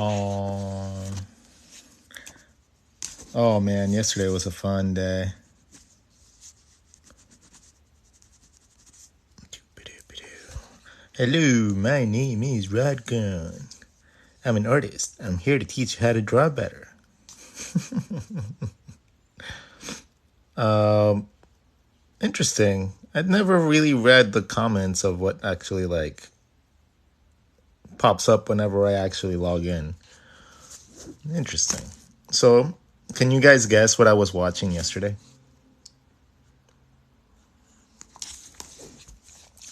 Oh, oh man, yesterday was a fun day. Hello, my name is Rodgun. I'm an artist. I'm here to teach you how to draw better. Interesting. I'd never really read the comments of what actually pops up whenever I actually log in. Interesting. So, can you guys guess what I was watching yesterday?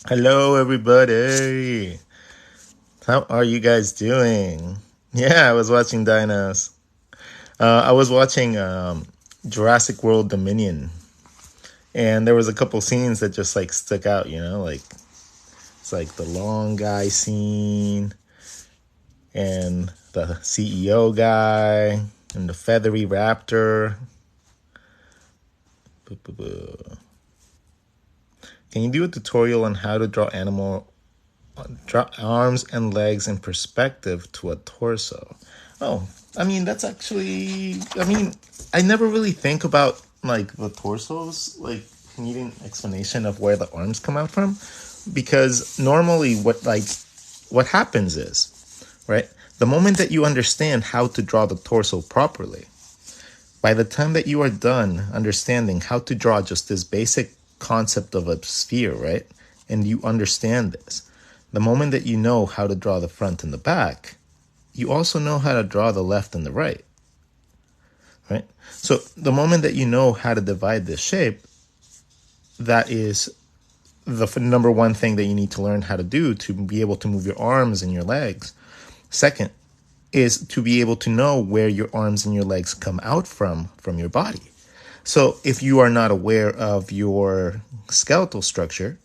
Hello, everybody. How are you guys doing? Yeah, I was watching Dinos. I was watching Jurassic World Dominion, and there was a couple scenes that just stuck out. Like it's like the long guy scene, and the CEO guy, and the feathery raptor. Can you do a tutorial on how to draw arms and legs in perspective to a torso? Oh, I mean, that's actually, I never really think about the torsos, needing explanation of where the arms come out from, because normally what happens is, right, the moment that you understand how to draw the torso properly, by the time that you are done understanding how to draw just this basic concept of a sphere, right, and you understand this, the moment that you know how to draw the front and the back, you also know how to draw the left and the right, right? So the moment that you know how to divide this shape, that is the number one thing that you need to learn how to do to be able to move your arms and your legs. Second is to be able to know where your arms and your legs come out from your body. So if you are not aware of your skeletal structure,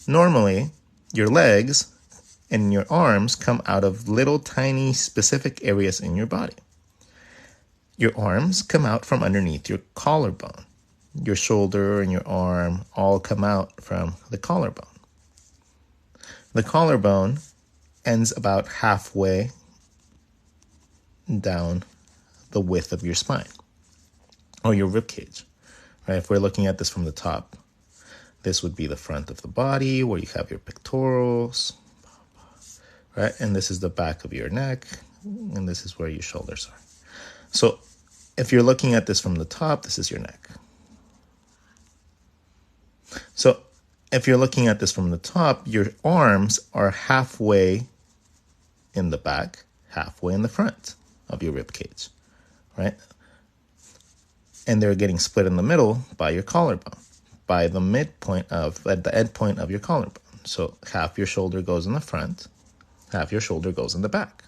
normally your legs and your arms come out of little tiny specific areas in your body. Your arms come out from underneath your collarbone. Your shoulder and your arm all come out from the collarbone. The collarbone ends about halfway down the width of your spine or your rib cage. Right? If we're looking at this from the top, this would be the front of the body where you have your pectorals, right? And this is the back of your neck, and this is where your shoulders are. So if you're looking at this from the top, this is your neck. So if you're looking at this from the top, your arms are halfway in the back, halfway in the front of your rib cage, right? And they're getting split in the middle by your collarbone, by the midpoint of, at the end point of your collarbone. So half your shoulder goes in the front, half your shoulder goes in the back.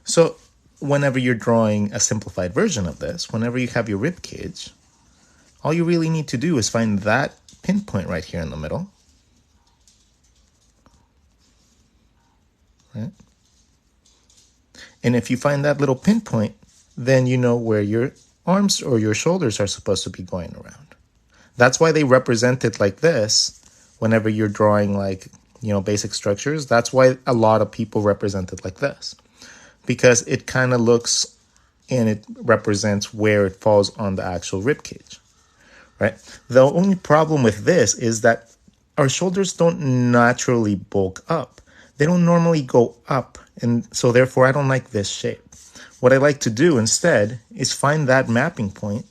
So whenever you're drawing a simplified version of this, whenever you have your rib cage, all you really need to do is find that pinpoint right here in the middle, right? And if you find that little pinpoint, then you know where your arms or your shoulders are supposed to be going around. That's why they represent it like this whenever you're drawing basic structures. That's why a lot of people represent it like this, because it kind of looks and it represents where it falls on the actual rib cage, right? The only problem with this is that our shoulders don't naturally bulk up. They don't normally go up, and so therefore I don't like this shape. What I like to do instead is find that mapping point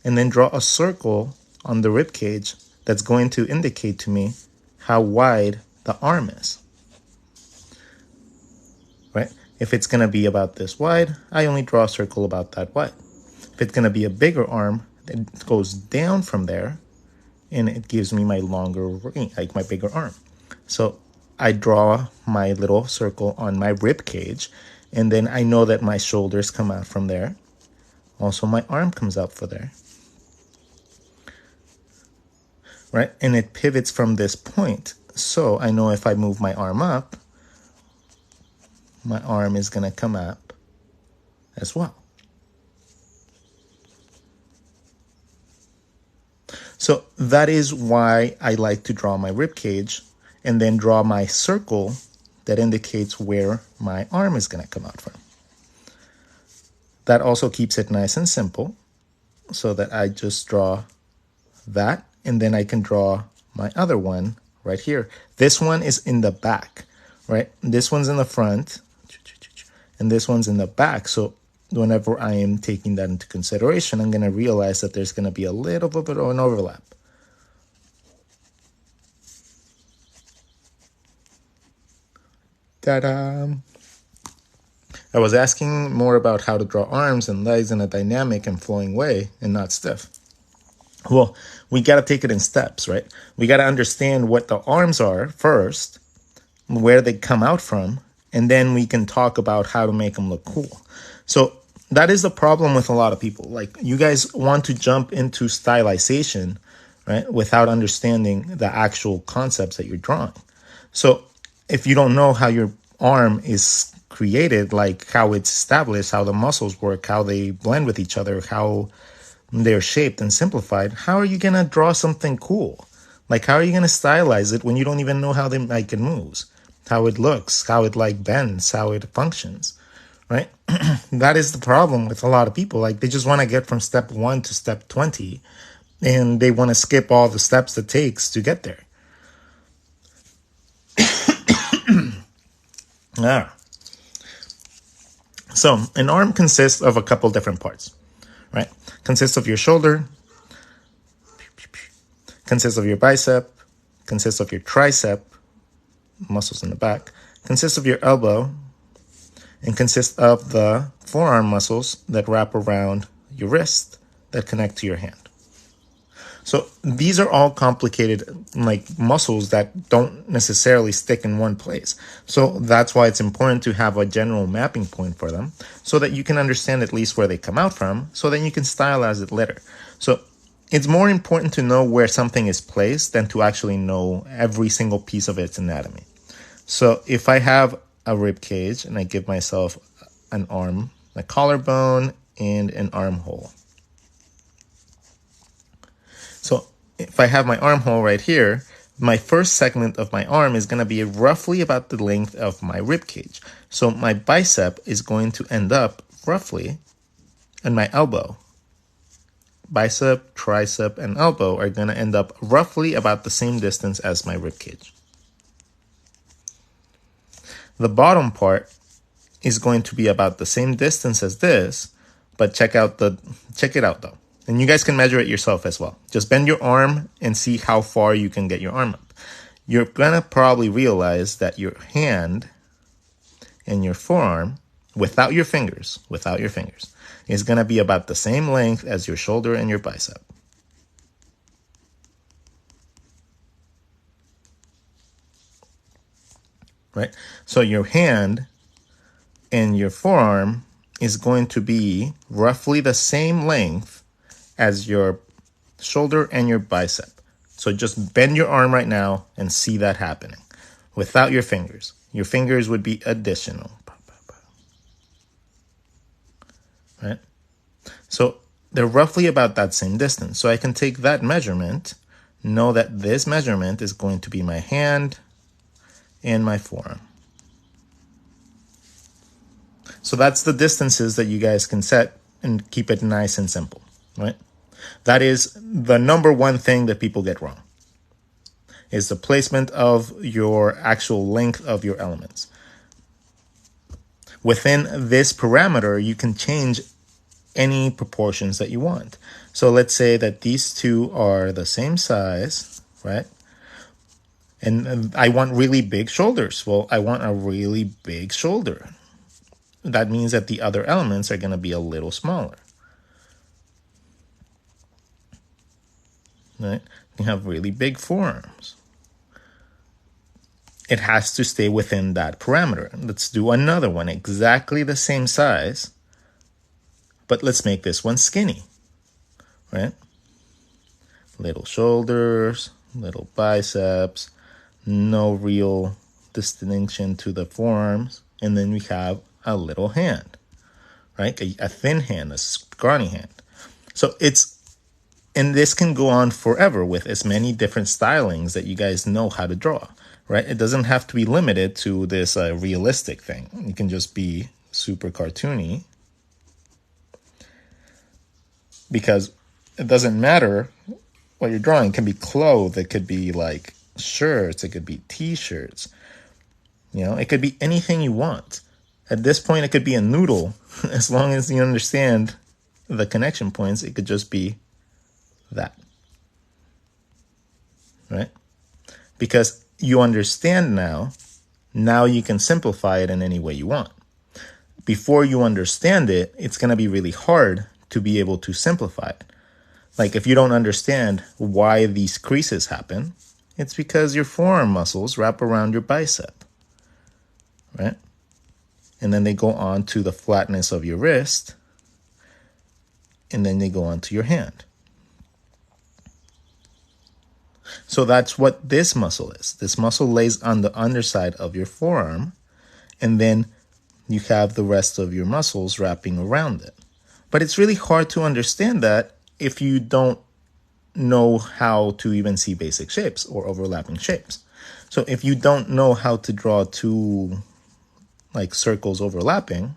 and then draw a circle on the rib cage that's going to indicate to me how wide the arm is, right? If it's going to be about this wide, I only draw a circle about that wide. If it's going to be a bigger arm, it goes down from there, and it gives me my longer, like my bigger arm. So I draw my little circle on my rib cage, and then I know that my shoulders come out from there. Also, my arm comes out for there, right? And it pivots from this point. So I know if I move my arm up, my arm is going to come up as well. So that is why I like to draw my rib cage and then draw my circle that indicates where my arm is going to come out from. That also keeps it nice and simple, so that I just draw that, and then I can draw my other one right here. This one is in the back, right? This one's in the front, and this one's in the back. So whenever I am taking that into consideration, I'm going to realize that there's going to be a little bit of an overlap. Ta-da! I was asking more about how to draw arms and legs in a dynamic and flowing way and not stiff. Well, we got to take it in steps, right? We got to understand what the arms are first, where they come out from, and then we can talk about how to make them look cool. So that is the problem with a lot of people. Like, you guys want to jump into stylization, right, without understanding the actual concepts that you're drawing. So if you don't know how your arm is created, like how it's established, how the muscles work, how they blend with each other, how they're shaped and simplified, how are you going to draw something cool? Like, how are you going to stylize it when you don't even know how it moves, how it looks, how it like bends, how it functions, right? That is the problem with a lot of people. Like, they just want to get from step 1 to step 20, and they want to skip all the steps it takes to get there. So an arm consists of a couple different parts, right? Consists of your shoulder, consists of your bicep, consists of your tricep, muscles in the back, consists of your elbow, and consists of the forearm muscles that wrap around your wrist that connect to your hand. So these are all complicated, like, muscles that don't necessarily stick in one place. So that's why it's important to have a general mapping point for them, so that you can understand at least where they come out from, so then you can stylize it later. So it's more important to know where something is placed than to actually know every single piece of its anatomy. So if I have a rib cage and I give myself an arm, a collarbone, and an armhole. So if I have my armhole right here, my first segment of my arm is going to be roughly about the length of my rib cage. So my bicep is going to end up roughly in my elbow. Bicep, tricep, and elbow are going to end up roughly about the same distance as my rib cage. The bottom part is going to be about the same distance as this, but check it out though. And you guys can measure it yourself as well. Just bend your arm and see how far you can get your arm up. You're gonna probably realize that your hand and your forearm, without your fingers, is gonna be about the same length as your shoulder and your bicep. Right? So your hand and your forearm is going to be roughly the same length as your shoulder and your bicep. So just bend your arm right now and see that happening without your fingers. Your fingers would be additional. Right? So they're roughly about that same distance. So I can take that measurement, know that this measurement is going to be my hand and my forearm. So that's the distances that you guys can set and keep it nice and simple, right? That is the number one thing that people get wrong, is the placement of your actual length of your elements. Within this parameter, you can change any proportions that you want. So let's say that these two are the same size, right? And I want really big shoulders. Well, I want a really big shoulder. That means that the other elements are going to be a little smaller. Right? You have really big forearms. It has to stay within that parameter. Let's do another one, exactly the same size, but let's make this one skinny, right? Little shoulders, little biceps, no real distinction to the forearms, and then we have a little hand, right? A thin hand, a scrawny hand. So and this can go on forever with as many different stylings that you guys know how to draw. right? It doesn't have to be limited to this realistic thing. It can just be super cartoony, because it doesn't matter what you're drawing. It can be clothes, it could be like shirts, it could be t-shirts, it could be anything you want. At this point, it could be a noodle. As long as you understand the connection points, it could just be that, right? Because you understand now you can simplify it in any way you want. Before you understand it, it's going to be really hard to be able to simplify it. Like if you don't understand why these creases happen, it's because your forearm muscles wrap around your bicep, right? And then they go on to the flatness of your wrist, and then they go on to your hand. So that's what this muscle is. This muscle lays on the underside of your forearm, and then you have the rest of your muscles wrapping around it. But it's really hard to understand that if you don't know how to even see basic shapes or overlapping shapes. So if you don't know how to draw two like circles overlapping,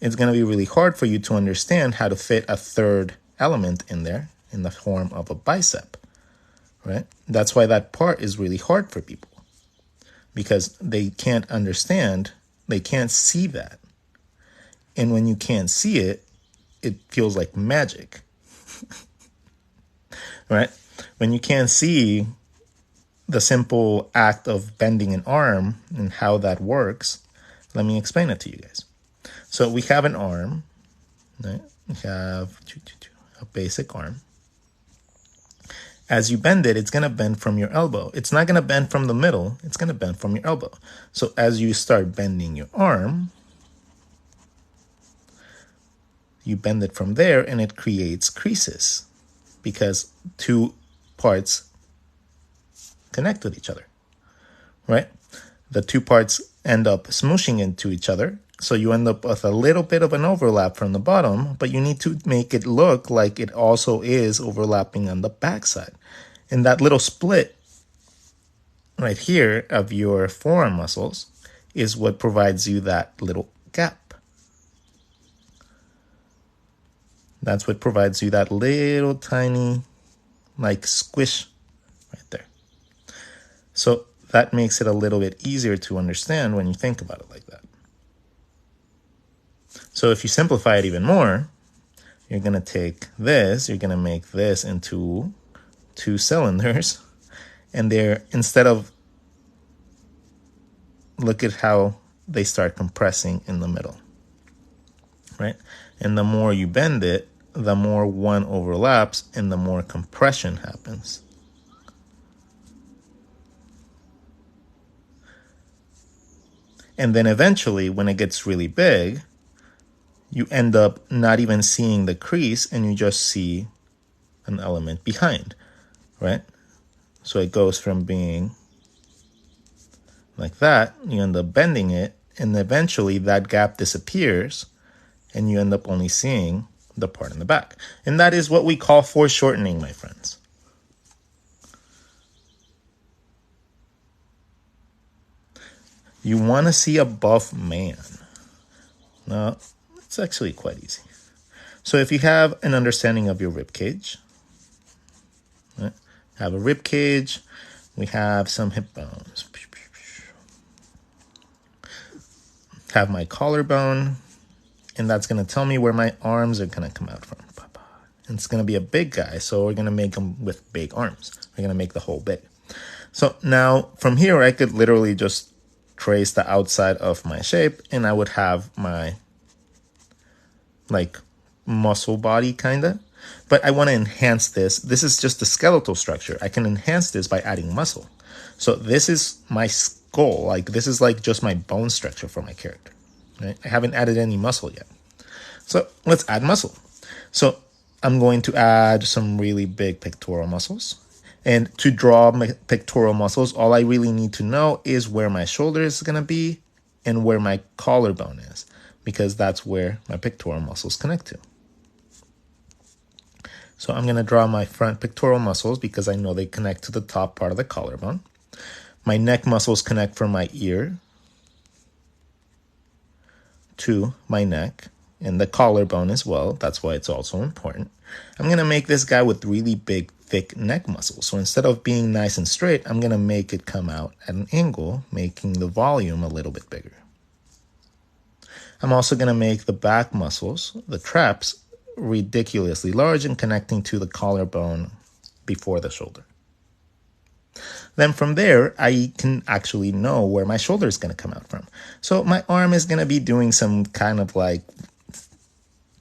it's going to be really hard for you to understand how to fit a third element in there in the form of a bicep, right? That's why that part is really hard for people, because they can't understand, they can't see that. And when you can't see it, it feels like magic, right? When you can't see the simple act of bending an arm and how that works, let me explain it to you guys. So we have an arm, right? We have a basic arm. As you bend it, it's going to bend from your elbow. It's not going to bend from the middle. It's going to bend from your elbow. So as you start bending your arm, you bend it from there and it creates creases because two parts connect with each other, right? The two parts end up smooshing into each other. So you end up with a little bit of an overlap from the bottom, but you need to make it look like it also is overlapping on the backside. And that little split right here of your forearm muscles is what provides you that little gap. That's what provides you that little tiny like squish right there. So that makes it a little bit easier to understand when you think about it like that. So if you simplify it even more, you're going to take this, you're going to make this into two cylinders, and they're, instead of, look at how they start compressing in the middle, right? And the more you bend it, the more one overlaps and the more compression happens. And then eventually, when it gets really big, you end up not even seeing the crease and you just see an element behind, right? So it goes from being like that, you end up bending it, and eventually that gap disappears and you end up only seeing the part in the back. And that is what we call foreshortening, my friends. You want to see a buff man. Now, it's actually quite easy. So if you have an understanding of your rib cage, right? Have a rib cage, we have some hip bones. Have my collarbone, and that's going to tell me where my arms are going to come out from. And it's going to be a big guy, so we're going to make them with big arms. We're going to make the hole big. So now from here, I could literally just trace the outside of my shape, and I would have my like muscle body kind of. But I want to enhance this. This is just the skeletal structure. I can enhance this by adding muscle. So this is my skull. Like this is like just my bone structure for my character. Right? I haven't added any muscle yet. So let's add muscle. So I'm going to add some really big pectoral muscles. And to draw my pectoral muscles, all I really need to know is where my shoulder is going to be and where my collarbone is, because that's where my pectoral muscles connect to. So I'm going to draw my front pectoral muscles because I know they connect to the top part of the collarbone. My neck muscles connect from my ear to my neck and the collarbone as well. That's why it's also important. I'm going to make this guy with really big, thick neck muscles. So instead of being nice and straight, I'm going to make it come out at an angle, making the volume a little bit bigger. I'm also going to make the back muscles, the traps, ridiculously large and connecting to the collarbone before the shoulder. Then from there, I can actually know where my shoulder is going to come out from. So my arm is going to be doing some kind of like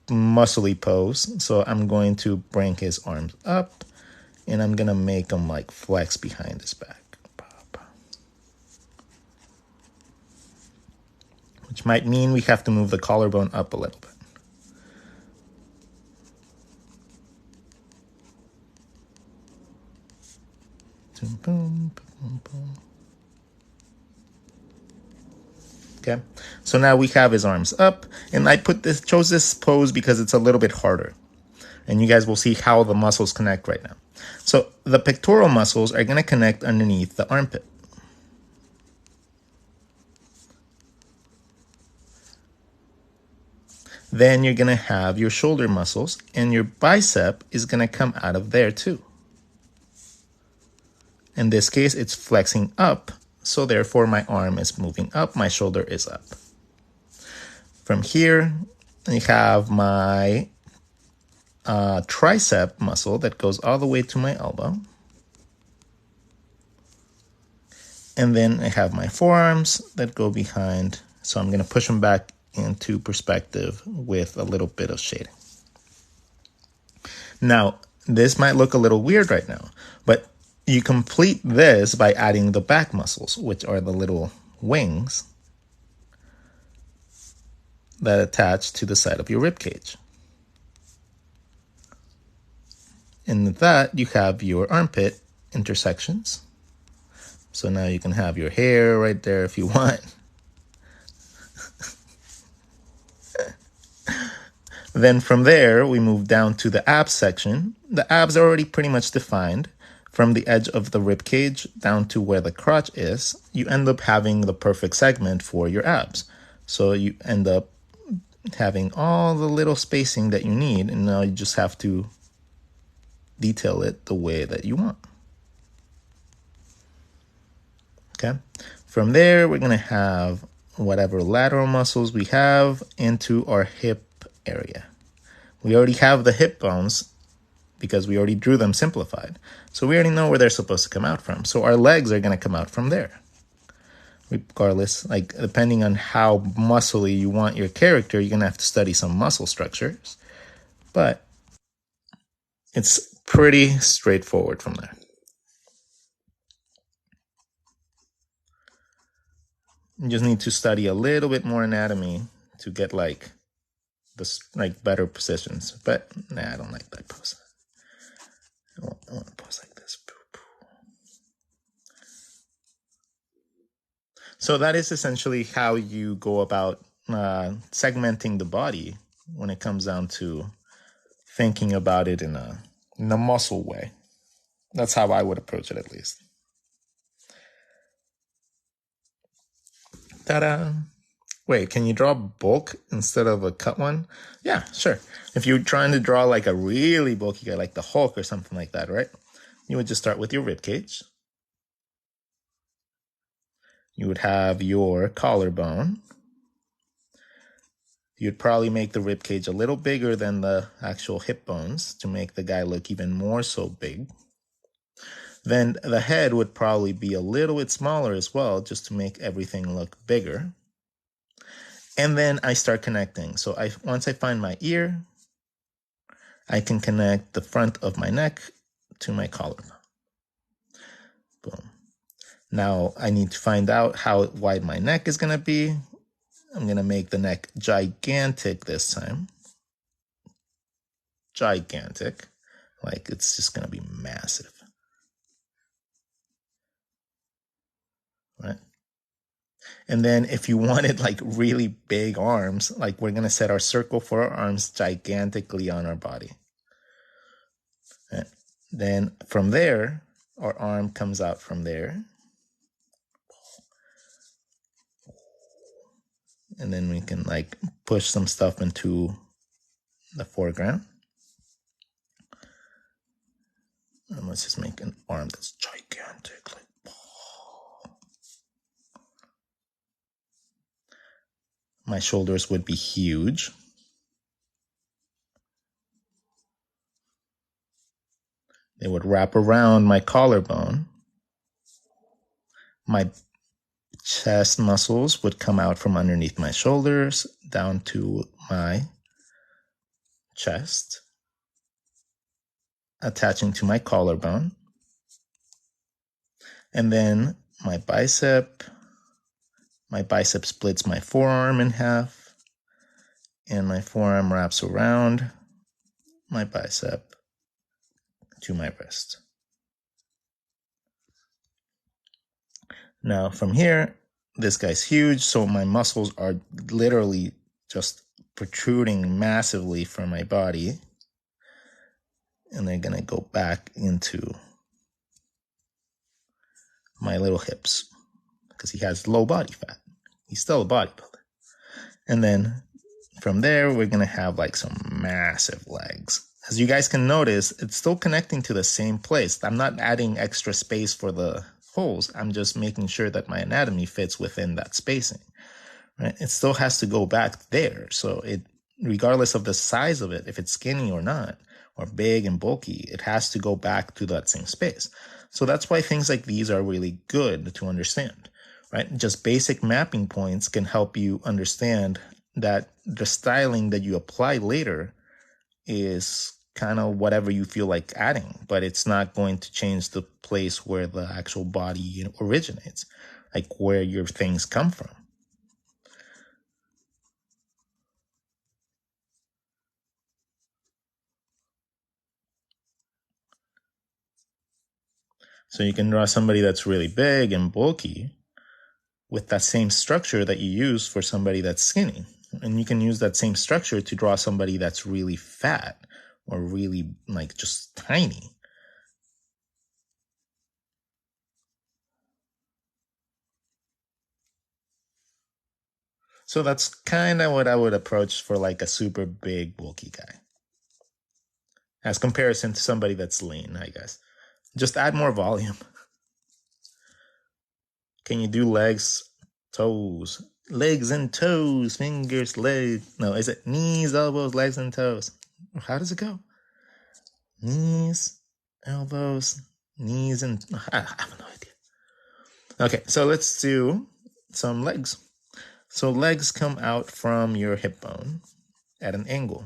muscly pose. So I'm going to bring his arms up and I'm going to make him like flex behind his back. Which might mean we have to move the collarbone up a little bit. Boom, boom, boom. Okay, so now we have his arms up, and I chose this pose because it's a little bit harder, and you guys will see how the muscles connect right now. So the pectoral muscles are going to connect underneath the armpit. Then you're going to have your shoulder muscles, and your bicep is going to come out of there too. In this case, it's flexing up, so therefore my arm is moving up, my shoulder is up. From here, I have my tricep muscle that goes all the way to my elbow. And then I have my forearms that go behind, so I'm going to push them back into perspective with a little bit of shading. Now, this might look a little weird right now, but you complete this by adding the back muscles, which are the little wings that attach to the side of your rib cage. And with that, you have your armpit intersections. So now you can have your hair right there if you want. Then from there, we move down to the abs section. The abs are already pretty much defined. From the edge of the rib cage down to where the crotch is, you end up having the perfect segment for your abs. So you end up having all the little spacing that you need, and now you just have to detail it the way that you want. Okay. From there, we're going to have whatever lateral muscles we have into our hip area. We already have the hip bones because we already drew them simplified. So we already know where they're supposed to come out from. So our legs are going to come out from there. Regardless, like depending on how muscly you want your character, you're going to have to study some muscle structures. But it's pretty straightforward from there. You just need to study a little bit more anatomy to get like better positions. But I don't like that pose. I want to pose like this. So that is essentially how you go about segmenting the body when it comes down to thinking about it in a muscle way. That's how I would approach it, at least. Ta-da! Wait, can you draw bulk instead of a cut one? Yeah, sure. If you're trying to draw like a really bulky guy, like the Hulk or something like that, right? You would just start with your rib cage. You would have your collarbone. You'd probably make the rib cage a little bigger than the actual hip bones to make the guy look even more so big. Then the head would probably be a little bit smaller as well, just to make everything look bigger. And then I start connecting. So once I find my ear, I can connect the front of my neck to my collarbone. Boom. Now I need to find out how wide my neck is going to be. I'm going to make the neck gigantic this time. Gigantic. Like it's just going to be massive. Right? And then if you wanted like really big arms, like we're going to set our circle for our arms gigantically on our body. Right? Then from there, our arm comes out from there. And then we can like push some stuff into the foreground. And let's just make an arm that's gigantic. Like, my shoulders would be huge. They would wrap around my collarbone. My chest muscles would come out from underneath my shoulders down to my chest, attaching to my collarbone. And then my bicep splits my forearm in half, and my forearm wraps around my bicep to my wrist. Now from here, this guy's huge, so my muscles are literally just protruding massively from my body, and they're gonna go back into my little hips because he has low body fat. He's still a bodybuilder. And then from there, we're gonna have like some massive legs. As you guys can notice, it's still connecting to the same place. I'm not adding extra space for the holes. I'm just making sure that my anatomy fits within that spacing. Right? It still has to go back there. So it, regardless of the size of it, if it's skinny or not, or big and bulky, it has to go back to that same space. So that's why things like these are really good to understand, right? Just basic mapping points can help you understand that the styling that you apply later is kind of whatever you feel like adding, but it's not going to change the place where the actual body originates, like where your things come from. So you can draw somebody that's really big and bulky with that same structure that you use for somebody that's skinny. And you can use that same structure to draw somebody that's really fat or really like just tiny. So that's kind of what I would approach for like a super big bulky guy. As comparison to somebody that's lean, I guess. Just add more volume. Can you do legs, toes, legs and toes, fingers, legs? No, is it knees, elbows, legs, and toes? How does it go? Knees, elbows, knees, and I have no idea. Okay, so let's do some legs. So legs come out from your hip bone at an angle,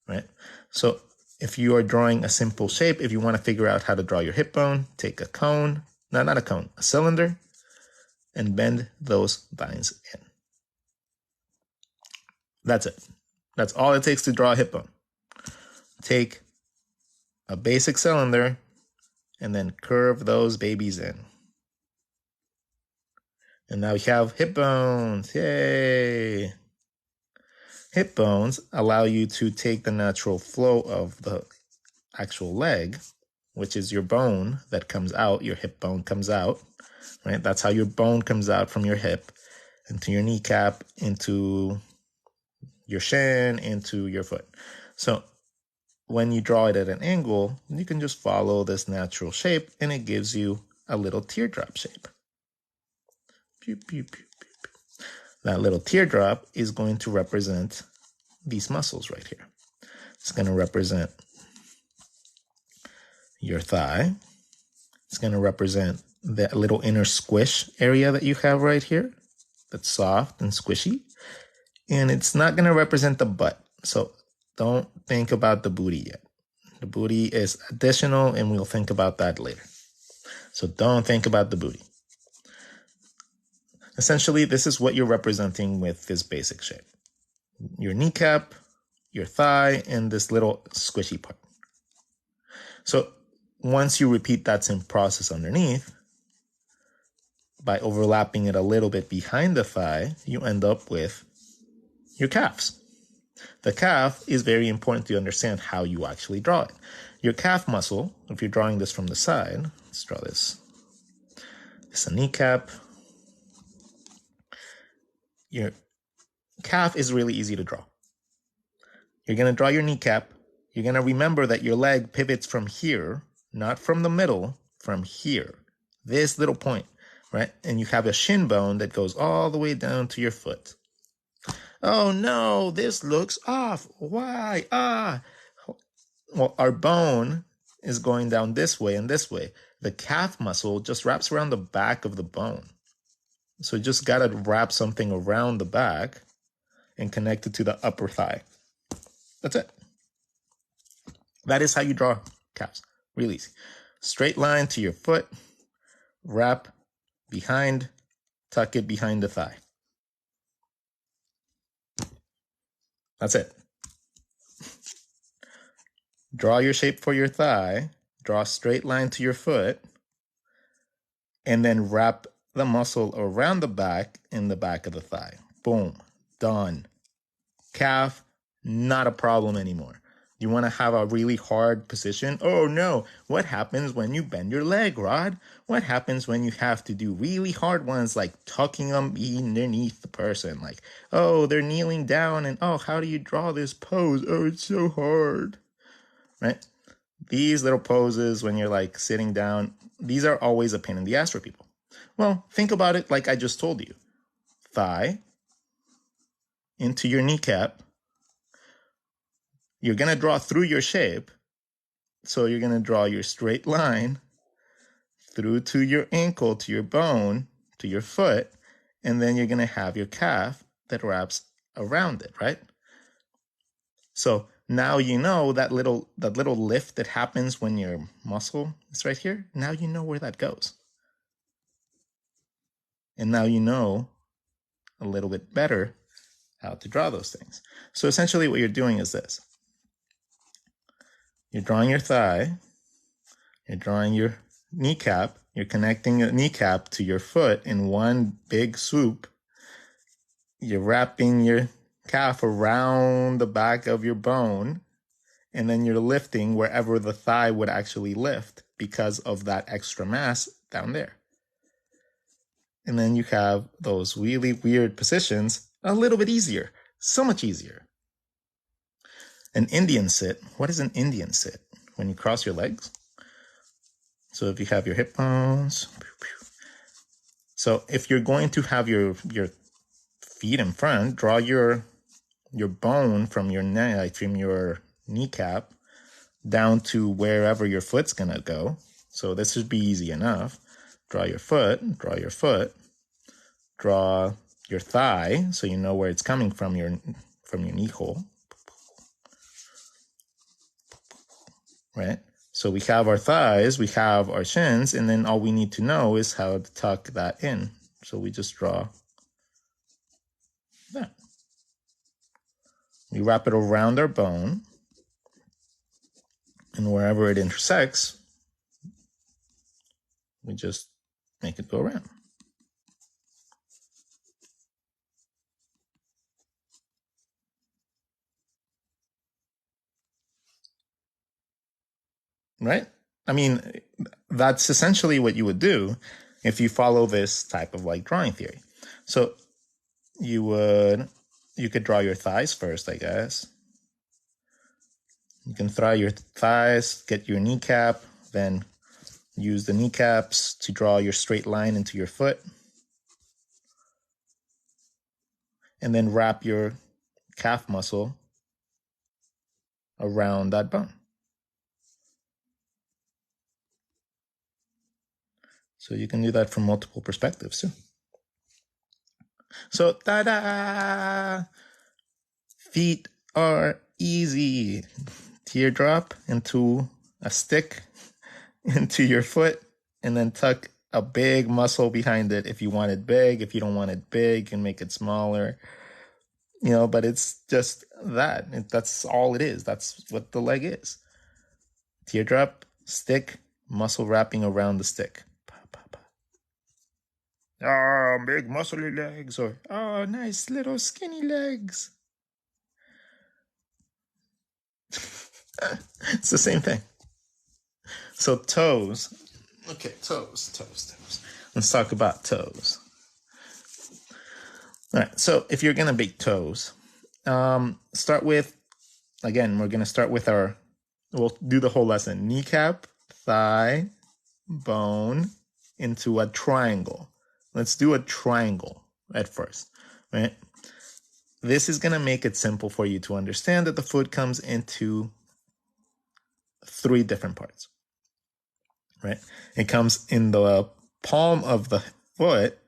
right? So if you are drawing a simple shape, if you want to figure out how to draw your hip bone, take a cone, no, not a cone, a cylinder, and bend those lines in. That's it. That's all it takes to draw a hip bone. Take a basic cylinder and then curve those babies in. And now we have hip bones. Yay! Hip bones allow you to take the natural flow of the actual leg, which is your bone that comes out, your hip bone comes out, right? That's how your bone comes out from your hip into your kneecap, into your shin, into your foot. So when you draw it at an angle, you can just follow this natural shape and it gives you a little teardrop shape. Pew, pew, pew, pew, pew. That little teardrop is going to represent these muscles right here. It's going to represent your thigh. It's going to represent that little inner squish area that you have right here. That's soft and squishy. And it's not going to represent the butt. So don't think about the booty yet. The booty is additional and we'll think about that later. So don't think about the booty. Essentially, this is what you're representing with this basic shape. Your kneecap, your thigh, and this little squishy part. So once you repeat that same process underneath, by overlapping it a little bit behind the thigh, you end up with your calves. The calf is very important to understand how you actually draw it. Your calf muscle, if you're drawing this from the side, let's draw this. It's a kneecap. calf is really easy to draw. You're going to draw your kneecap. You're going to remember that your leg pivots from here, not from the middle, from here. This little point, right? And you have a shin bone that goes all the way down to your foot. Oh no, this looks off. Why? Well, our bone is going down this way and this way. The calf muscle just wraps around the back of the bone. So you just got to wrap something around the back and connect it to the upper thigh. That's it. That is how you draw calves. Really easy. Straight line to your foot, wrap behind, tuck it behind the thigh. That's it. Draw your shape for your thigh, draw a straight line to your foot, and then wrap the muscle around the back in the back of the thigh. Boom. Done. Calf, not a problem anymore. You want to have a really hard position? Oh no, what happens when you bend your leg, Rod? What happens when you have to do really hard ones like tucking them underneath the person? Like, oh, they're kneeling down and oh, how do you draw this pose? Oh, it's so hard, right? These little poses when you're like sitting down, these are always a pain in the ass for people. Well, think about it like I just told you. Thigh into your kneecap. You're going to draw through your shape. So you're going to draw your straight line through to your ankle, to your bone, to your foot. And then you're going to have your calf that wraps around it, right? So now you know that little lift that happens when your muscle is right here. Now you know where that goes. And now you know a little bit better how to draw those things. So essentially what you're doing is this. You're drawing your thigh, you're drawing your kneecap, you're connecting your kneecap to your foot in one big swoop. You're wrapping your calf around the back of your bone, and then you're lifting wherever the thigh would actually lift because of that extra mass down there. And then you have those really weird positions a little bit easier, so much easier. An Indian sit. What is an Indian sit? When you cross your legs. So if you have your hip bones. So if you're going to have your feet in front, draw your bone from your neck, like from your kneecap down to wherever your foot's gonna go. So this should be easy enough. Draw your foot, draw your thigh, so you know where it's coming from your knee hole. Right? So we have our thighs, we have our shins, and then all we need to know is how to tuck that in. So we just draw that. We wrap it around our bone, and wherever it intersects, we just make it go around. Right? I mean, that's essentially what you would do if you follow this type of like drawing theory. So you could draw your thighs first, I guess. You can draw your thighs, get your kneecap, then use the kneecaps to draw your straight line into your foot. And then wrap your calf muscle around that bone. So you can do that from multiple perspectives too. So, ta-da! Feet are easy. Teardrop into a stick into your foot, and then tuck a big muscle behind it if you want it big. If you don't want it big, you can make it smaller. You know, but it's just that. That's all it is. That's what the leg is. Teardrop, stick, muscle wrapping around the stick. Oh, big muscly legs, or oh, nice little skinny legs. It's the same thing. So toes. Okay, toes. Let's talk about toes. All right, so if you're gonna bake toes, start with, again, we're gonna start with we'll do the whole lesson. Kneecap, thigh, bone into a triangle. Let's do a triangle at first, right? This is gonna make it simple for you to understand that the foot comes into 3 different parts, right? It comes in the palm of the foot.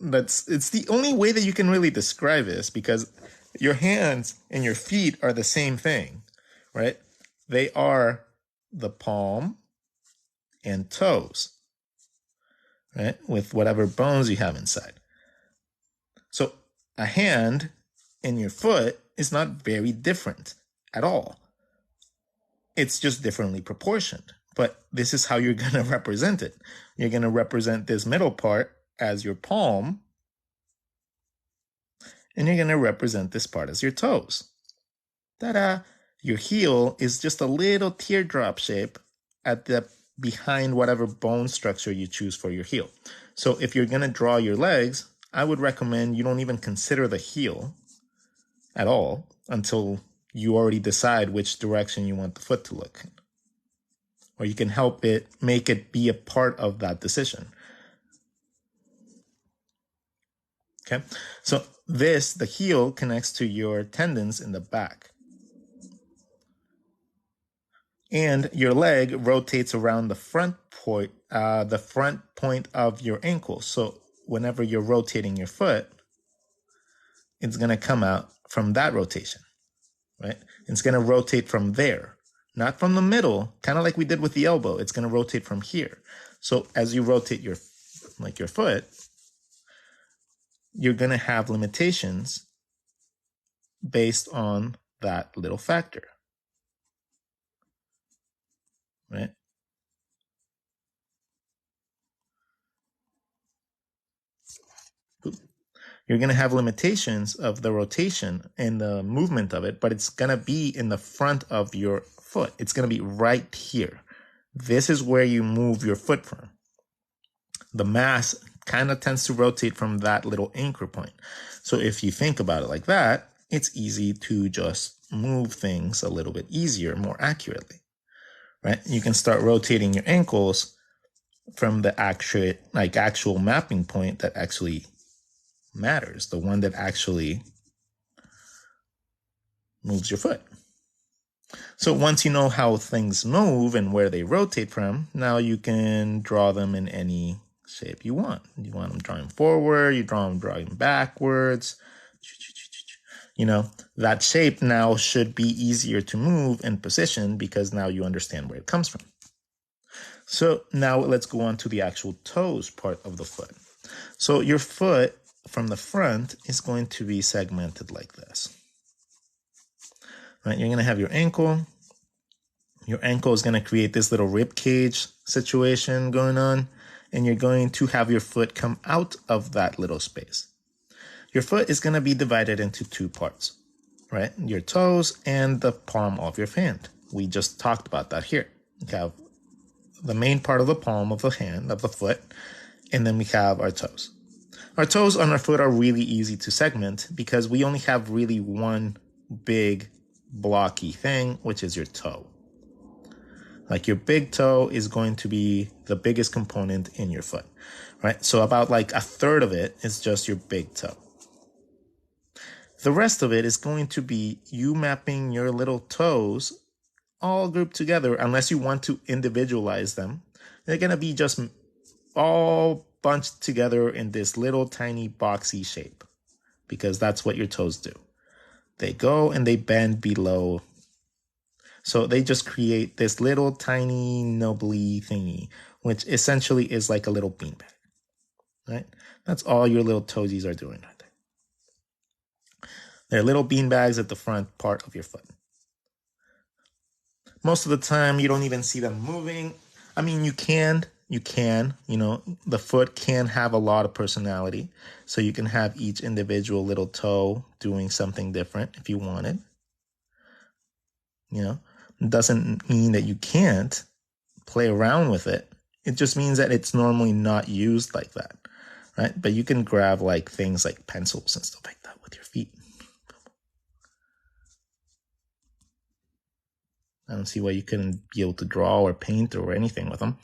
It's the only way that you can really describe this, because your hands and your feet are the same thing, right? They are the palm and toes, right? With whatever bones you have inside. So a hand and your foot is not very different at all. It's just differently proportioned. But this is how you're going to represent it. You're going to represent this middle part as your palm, and you're going to represent this part as your toes. Ta-da! Your heel is just a little teardrop shape at the behind whatever bone structure you choose for your heel. So if you're going to draw your legs, I would recommend you don't even consider the heel at all until you already decide which direction you want the foot to look in. Or you can help it, make it be a part of that decision. Okay, so the heel connects to your tendons in the back. And your leg rotates around the front point of your ankle. So whenever you're rotating your foot, it's going to come out from that rotation, right? It's going to rotate from there, not from the middle, kind of like we did with the elbow. It's going to rotate from here. So as you rotate your foot, you're going to have limitations based on that little factor, right? You're going to have limitations of the rotation and the movement of it, but it's going to be in the front of your foot. It's going to be right here. This is where you move your foot from. The mass kind of tends to rotate from that little anchor point. So if you think about it like that, it's easy to just move things a little bit easier, more accurately, right? You can start rotating your ankles from the actual mapping point that actually matters, the one that actually moves your foot. So once you know how things move and where they rotate from, now you can draw them in any shape you want. You want them drawing forward, you draw them drawing backwards. You know, that shape now should be easier to move and position because now you understand where it comes from. So now let's go on to the actual toes part of the foot. So your foot from the front is going to be segmented like this. Right? You're going to have your ankle. Your ankle is going to create this little rib cage situation going on, and you're going to have your foot come out of that little space. Your foot is going to be divided into 2 parts, right? Your toes and the palm of your hand. We just talked about that here. We have the main part of the palm of the hand, of the foot, and then we have our toes. Our toes on our foot are really easy to segment because we only have really one big blocky thing, which is your toe. Like your big toe is going to be the biggest component in your foot, right? So about like a third of it is just your big toe. The rest of it is going to be you mapping your little toes all grouped together, unless you want to individualize them. They're going to be just all bunched together in this little tiny boxy shape because that's what your toes do. They go and they bend below. So they just create this little tiny knobbly thingy, which essentially is like a little beanbag, right? That's all your little toesies are doing right there. They're little beanbags at the front part of your foot. Most of the time, you don't even see them moving. I mean, you can, the foot can have a lot of personality. So you can have each individual little toe doing something different if you wanted. It doesn't mean that you can't play around with it. It just means that it's normally not used like that. right? But you can grab like things like pencils and stuff like that with your feet. I don't see why you couldn't be able to draw or paint or anything with them.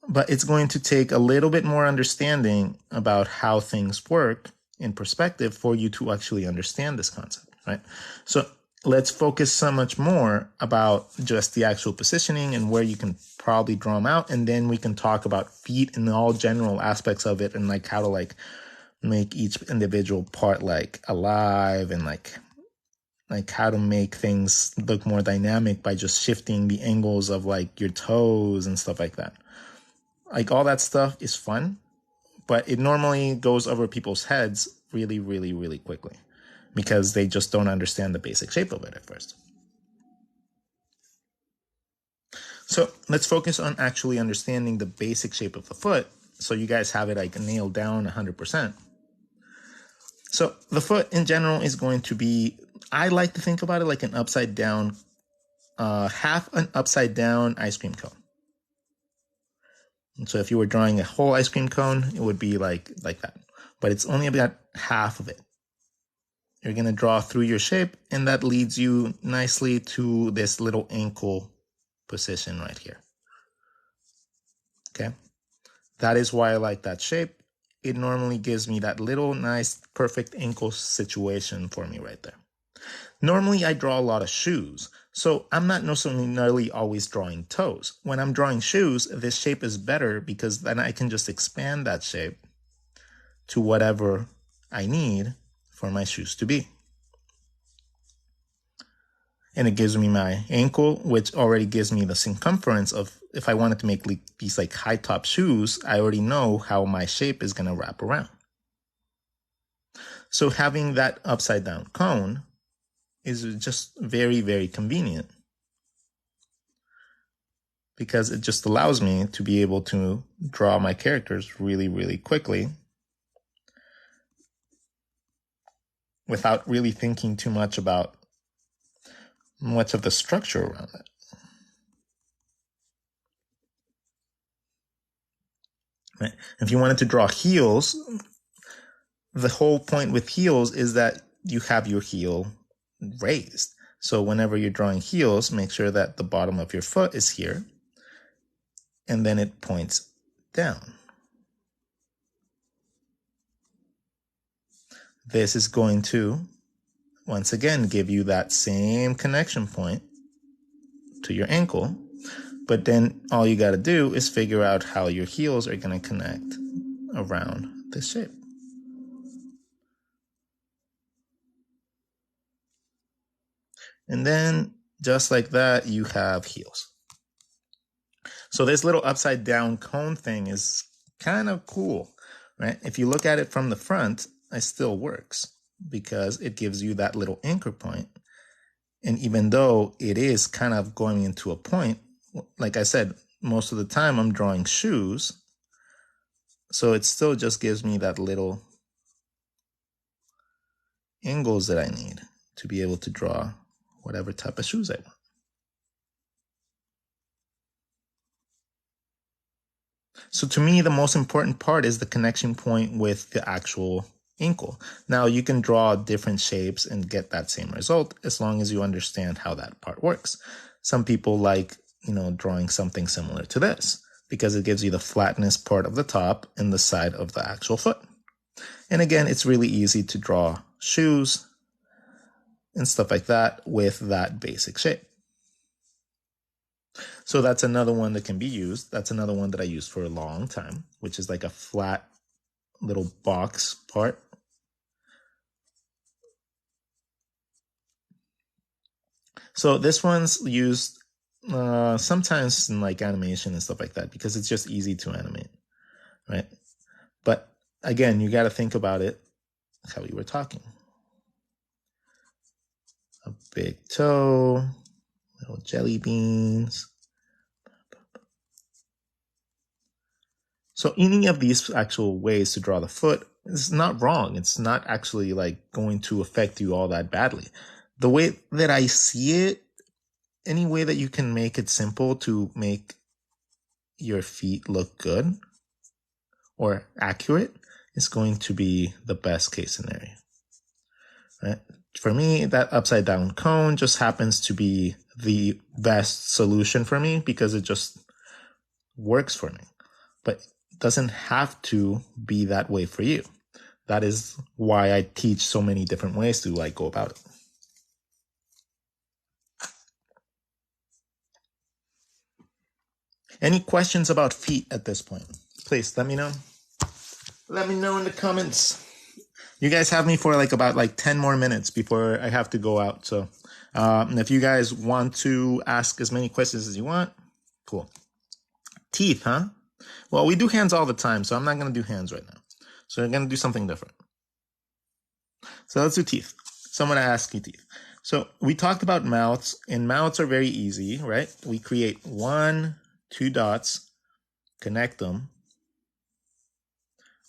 But it's going to take a little bit more understanding about how things work in perspective for you to actually understand this concept, right? So let's focus so much more about just the actual positioning and where you can probably draw them out. And then we can talk about feet and all general aspects of it and like how to like make each individual part like alive and like how to make things look more dynamic by just shifting the angles of like your toes and stuff like that. Like all that stuff is fun, but it normally goes over people's heads really, really, really quickly because they just don't understand the basic shape of it at first. So let's focus on actually understanding the basic shape of the foot so you guys have it like nailed down 100%. So the foot in general is going to be, I like to think about it like an upside down, half an upside down ice cream cone. And so if you were drawing a whole ice cream cone, it would be like that. But it's only about half of it. You're going to draw through your shape, and that leads you nicely to this little ankle position right here. Okay? That is why I like that shape. It normally gives me that little nice perfect ankle situation for me right there. Normally I draw a lot of shoes, so I'm not necessarily always drawing toes. When I'm drawing shoes, this shape is better because then I can just expand that shape to whatever I need for my shoes to be. And it gives me my ankle, which already gives me the circumference of, if I wanted to make these like high top shoes, I already know how my shape is going to wrap around. So having that upside down cone is just very, very convenient because it just allows me to be able to draw my characters really, really quickly without really thinking too much about much of the structure around it. Right? If you wanted to draw heels, the whole point with heels is that you have your heel raised. So whenever you're drawing heels, make sure that the bottom of your foot is here and then it points down. This is going to, once again, give you that same connection point to your ankle, but then all you got to do is figure out how your heels are going to connect around this shape. And then just like that, you have heels. So this little upside down cone thing is kind of cool, right? If you look at it from the front, it still works because it gives you that little anchor point. And even though it is kind of going into a point, like I said, most of the time I'm drawing shoes. So it still just gives me that little angles that I need to be able to draw whatever type of shoes I want. So to me, the most important part is the connection point with the actual ankle. Now you can draw different shapes and get that same result as long as you understand how that part works. Some people like, drawing something similar to this because it gives you the flatness part of the top and the side of the actual foot. And again, it's really easy to draw shoes and stuff like that with that basic shape. So that's another one that can be used. That's another one that I used for a long time, which is like a flat little box part. So this one's used sometimes in like animation and stuff like that because it's just easy to animate, right? But again, you got to think about it how we were talking. A big toe, little jelly beans. So any of these actual ways to draw the foot is not wrong. It's not actually like going to affect you all that badly. The way that I see it, any way that you can make it simple to make your feet look good or accurate is going to be the best case scenario. Right? For me, that upside down cone just happens to be the best solution for me because it just works for me. But it doesn't have to be that way for you. That is why I teach so many different ways to like go about it. Any questions about feet at this point? Please let me know. Let me know in the comments. You guys have me for like about like 10 more minutes before I have to go out. So if you guys want to ask as many questions as you want, cool. Teeth, huh? Well, we do hands all the time, so I'm not going to do hands right now. So we're going to do something different. So let's do teeth. So I'm going to ask you teeth. So we talked about mouths, and mouths are very easy, right? We create 1, 2 dots, connect them,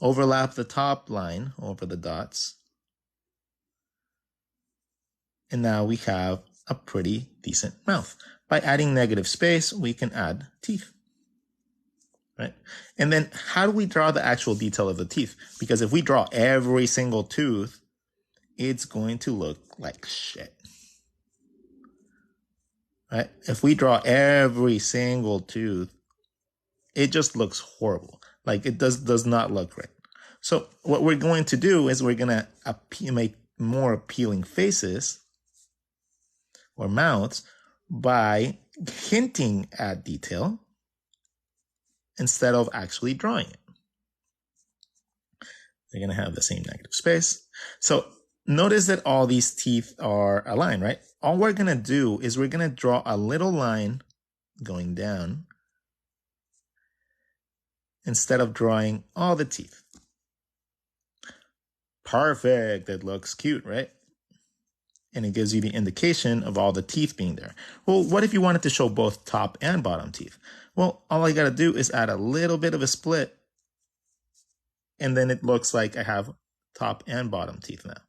overlap the top line over the dots, and now we have a pretty decent mouth. By adding negative space, we can add teeth. Right? And then how do we draw the actual detail of the teeth? Because if we draw every single tooth, it's going to look like shit. Right? If we draw every single tooth, it just looks horrible. Like it does not look right. So what we're going to do is we're going to make more appealing faces or mouths by hinting at detail instead of actually drawing it. They're going to have the same negative space. So notice that all these teeth are aligned, right? All we're going to do is we're going to draw a little line going down instead of drawing all the teeth. Perfect. It looks cute, right? And it gives you the indication of all the teeth being there. Well, what if you wanted to show both top and bottom teeth? Well, all I got to do is add a little bit of a split, and then it looks like I have top and bottom teeth now.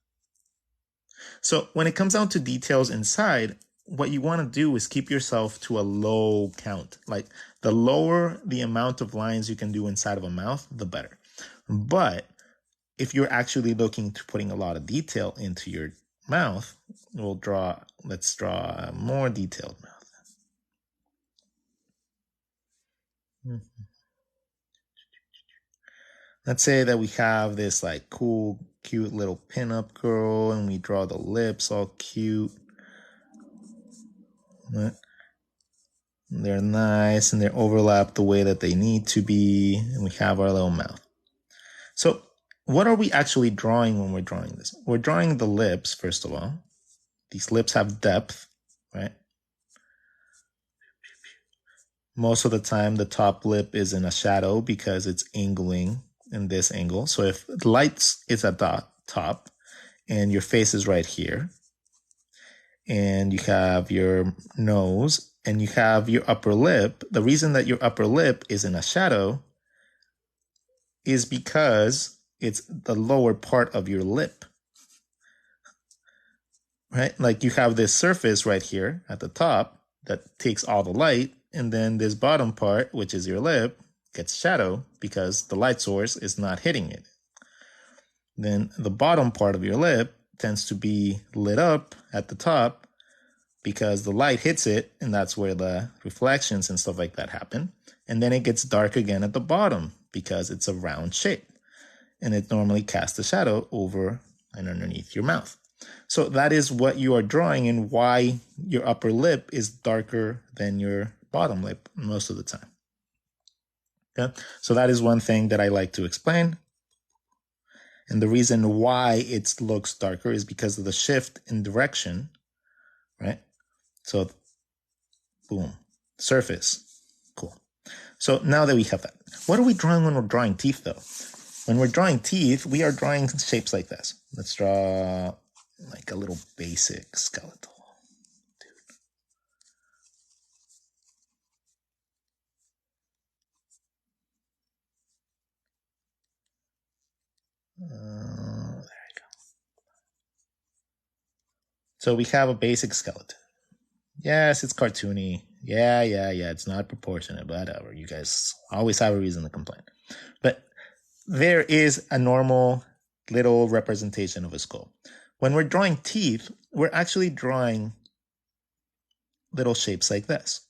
So when it comes down to details inside, what you want to do is keep yourself to a low count. Like the lower the amount of lines you can do inside of a mouth, the better. But if you're actually looking to putting a lot of detail into your mouth, let's draw a more detailed mouth. Let's say that we have this like cool, cute little pinup girl and we draw the lips all cute. They're nice and they're overlapped the way that they need to be. And we have our little mouth. So what are we actually drawing when we're drawing this? We're drawing the lips, first of all. These lips have depth, right? Most of the time, the top lip is in a shadow because it's angling in this angle. So if the light is at the top and your face is right here, and you have your nose and you have your upper lip, the reason that your upper lip is in a shadow is because it's the lower part of your lip, right? Like you have this surface right here at the top that takes all the light, and then this bottom part, which is your lip, gets shadow because the light source is not hitting it. Then the bottom part of your lip tends to be lit up at the top because the light hits it, and that's where the reflections and stuff like that happen. And then it gets dark again at the bottom because it's a round shape, and it normally casts a shadow over and underneath your mouth. So that is what you are drawing and why your upper lip is darker than your bottom lip most of the time. Okay? So that is one thing that I like to explain. And the reason why it looks darker is because of the shift in direction, right? So, boom, surface, cool. So now that we have that, what are we drawing when we're drawing teeth though? When we're drawing teeth, we are drawing shapes like this. Let's draw like a little basic skeletal. There you go. So we have a basic skeleton. Yes, it's cartoony. Yeah. It's not proportionate, whatever. You guys always have a reason to complain. But there is a normal little representation of a skull. When we're drawing teeth, we're actually drawing little shapes like this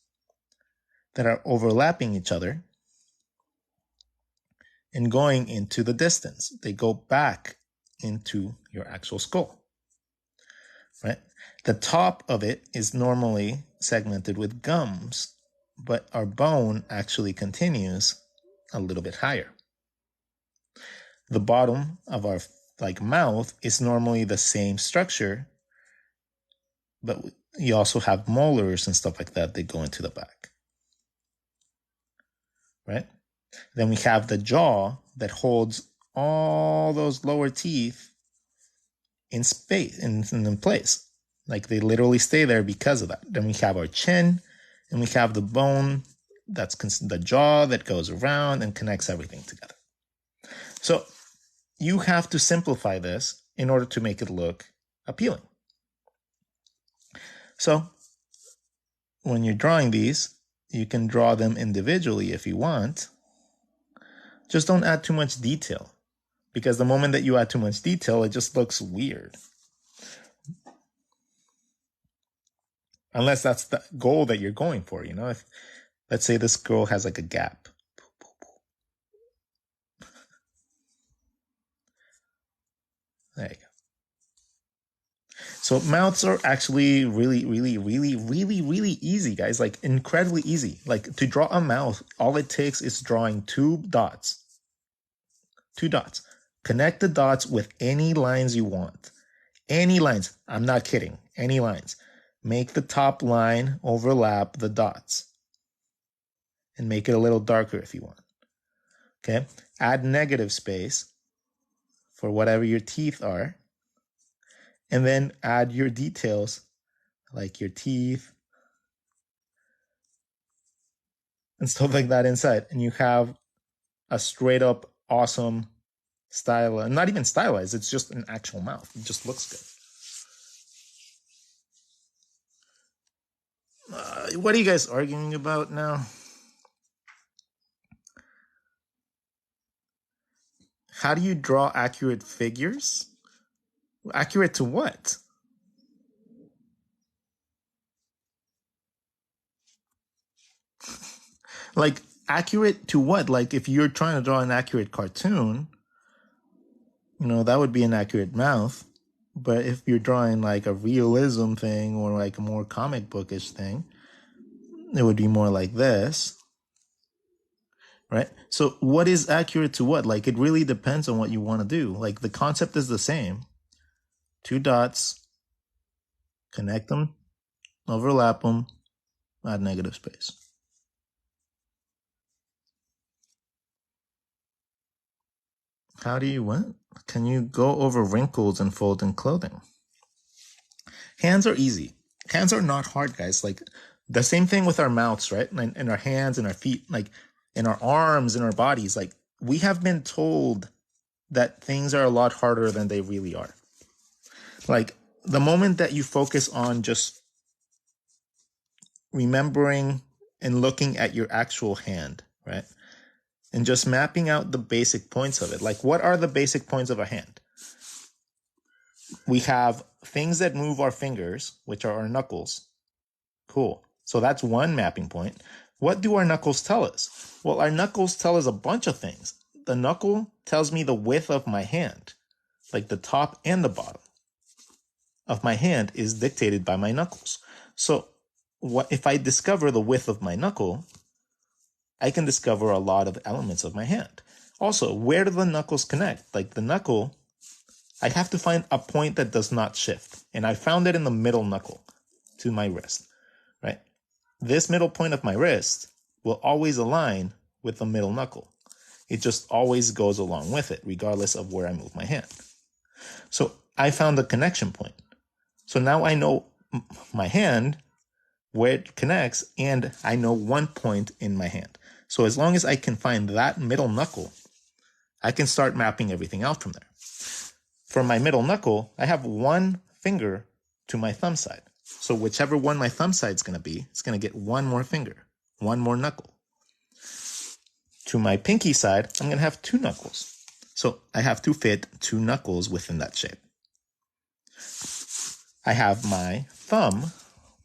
that are overlapping each other and going into the distance. They go back into your actual skull, right? The top of it is normally segmented with gums, but our bone actually continues a little bit higher. The bottom of our mouth is normally the same structure, but you also have molars and stuff like that that go into the back, right? Then we have the jaw that holds all those lower teeth in space, in place. Like they literally stay there because of that. Then we have our chin, and we have the bone that's the jaw that goes around and connects everything together. So you have to simplify this in order to make it look appealing. So when you're drawing these, you can draw them individually if you want. Just don't add too much detail, because the moment that you add too much detail, it just looks weird. Unless that's the goal that you're going for, you know? If, let's say this girl has like a gap. There you go. So mouths are actually really, really, really, really, really easy, guys. Like incredibly easy. Like to draw a mouth, all it takes is drawing two dots. Two dots. Connect the dots with any lines you want. Any lines. I'm not kidding. Any lines. Make the top line overlap the dots. And make it a little darker if you want. Okay? Add negative space for whatever your teeth are. And then add your details, like your teeth and stuff like that inside. And you have a straight up awesome style. Not even stylized, it's just an actual mouth. It just looks good. What are you guys arguing about now? How do you draw accurate figures? Accurate to what? Like, accurate to what? Like, if you're trying to draw an accurate cartoon, you know, that would be an accurate mouth. But if you're drawing like a realism thing or like a more comic bookish thing, it would be more like this, right? So what is accurate to what? Like, it really depends on what you want to do. Like, the concept is the same. Two dots, connect them, overlap them, add negative space. How do you what? Can you go over wrinkles and fold in clothing? Hands are easy. Hands are not hard, guys. Like, the same thing with our mouths, right? And our hands and our feet, like in our arms and our bodies. Like, we have been told that things are a lot harder than they really are. Like, the moment that you focus on just remembering and looking at your actual hand, right? And just mapping out the basic points of it. Like, what are the basic points of a hand? We have things that move our fingers, which are our knuckles. Cool. So that's one mapping point. What do our knuckles tell us? Well, our knuckles tell us a bunch of things. The knuckle tells me the width of my hand, like the top and the bottom of my hand is dictated by my knuckles. So what if I discover the width of my knuckle, I can discover a lot of elements of my hand. Also, where do the knuckles connect? Like the knuckle, I have to find a point that does not shift. And I found it in the middle knuckle to my wrist, right? This middle point of my wrist will always align with the middle knuckle. It just always goes along with it, regardless of where I move my hand. So I found the connection point. So now I know my hand, where it connects, and I know one point in my hand. So as long as I can find that middle knuckle, I can start mapping everything out from there. For my middle knuckle, I have one finger to my thumb side. So whichever one my thumb side is going to be, it's going to get one more finger, one more knuckle. To my pinky side, I'm going to have two knuckles. So I have to fit 2 knuckles within that shape. I have my thumb.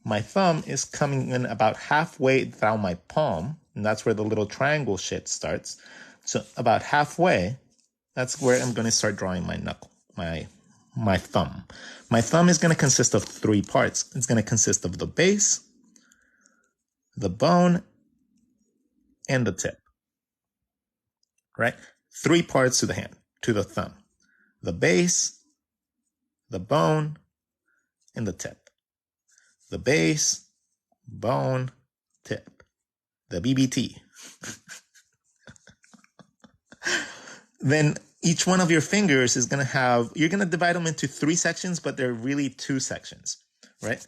My thumb is coming in about halfway down my palm, and that's where the little triangle shit starts. So about halfway, that's where I'm going to start drawing my knuckle, my thumb. My thumb is going to consist of 3 parts. It's going to consist of the base, the bone, and the tip. Right? 3 parts to the hand, to the thumb. The base, the bone, and the tip. The base, bone, tip. The BBT. Then each one of your fingers is going to have, you're going to divide them into 3 sections, but they're really 2 sections, right?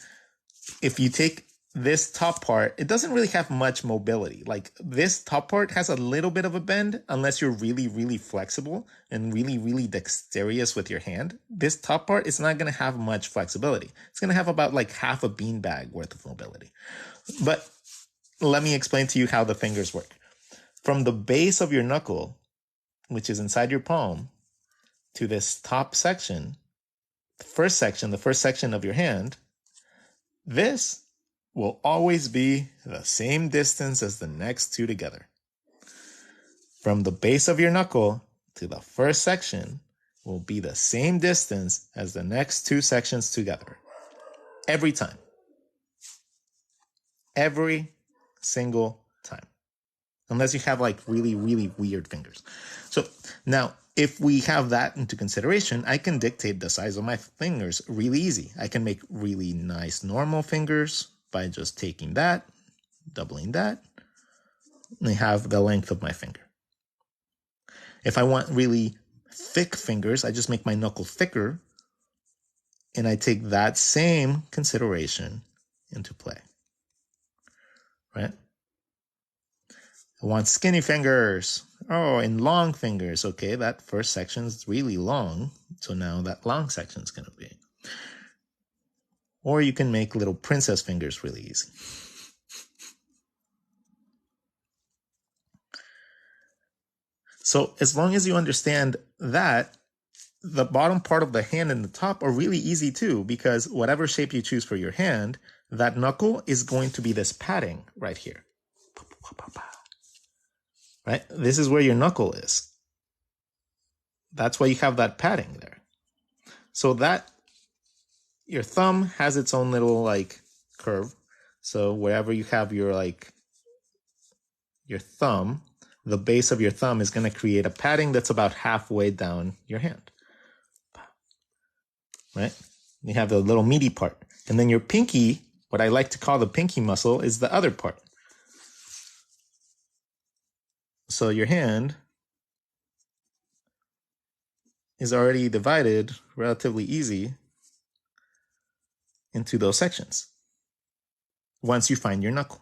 If you take this top part, it doesn't really have much mobility. Like this top part has a little bit of a bend unless you're really, really flexible and really, really dexterous with your hand. This top part is not going to have much flexibility. It's going to have about like half a beanbag worth of mobility. But let me explain to you how the fingers work. From the base of your knuckle, which is inside your palm, to this top section, the first section of your hand, this will always be the same distance as the next 2 together. From the base of your knuckle to the first section will be the same distance as the next 2 sections together. Every time. Every single time. Unless you have like really, really weird fingers. So now, if we have that into consideration, I can dictate the size of my fingers really easy. I can make really nice normal fingers by just taking that, doubling that, and I have the length of my finger. If I want really thick fingers, I just make my knuckle thicker, and I take that same consideration into play, right? I want skinny fingers. Oh, and long fingers. Okay, that first section is really long, so now that long section is going to be. Or you can make little princess fingers really easy. So as long as you understand that, the bottom part of the hand and the top are really easy too, because whatever shape you choose for your hand, that knuckle is going to be this padding right here. Right? This is where your knuckle is. That's why you have that padding there. So that your thumb has its own little like curve. So wherever you have your thumb, the base of your thumb is going to create a padding that's about halfway down your hand. Right? You have the little meaty part. And then your pinky, what I like to call the pinky muscle, is the other part. So your hand is already divided relatively easy into those sections once you find your knuckle.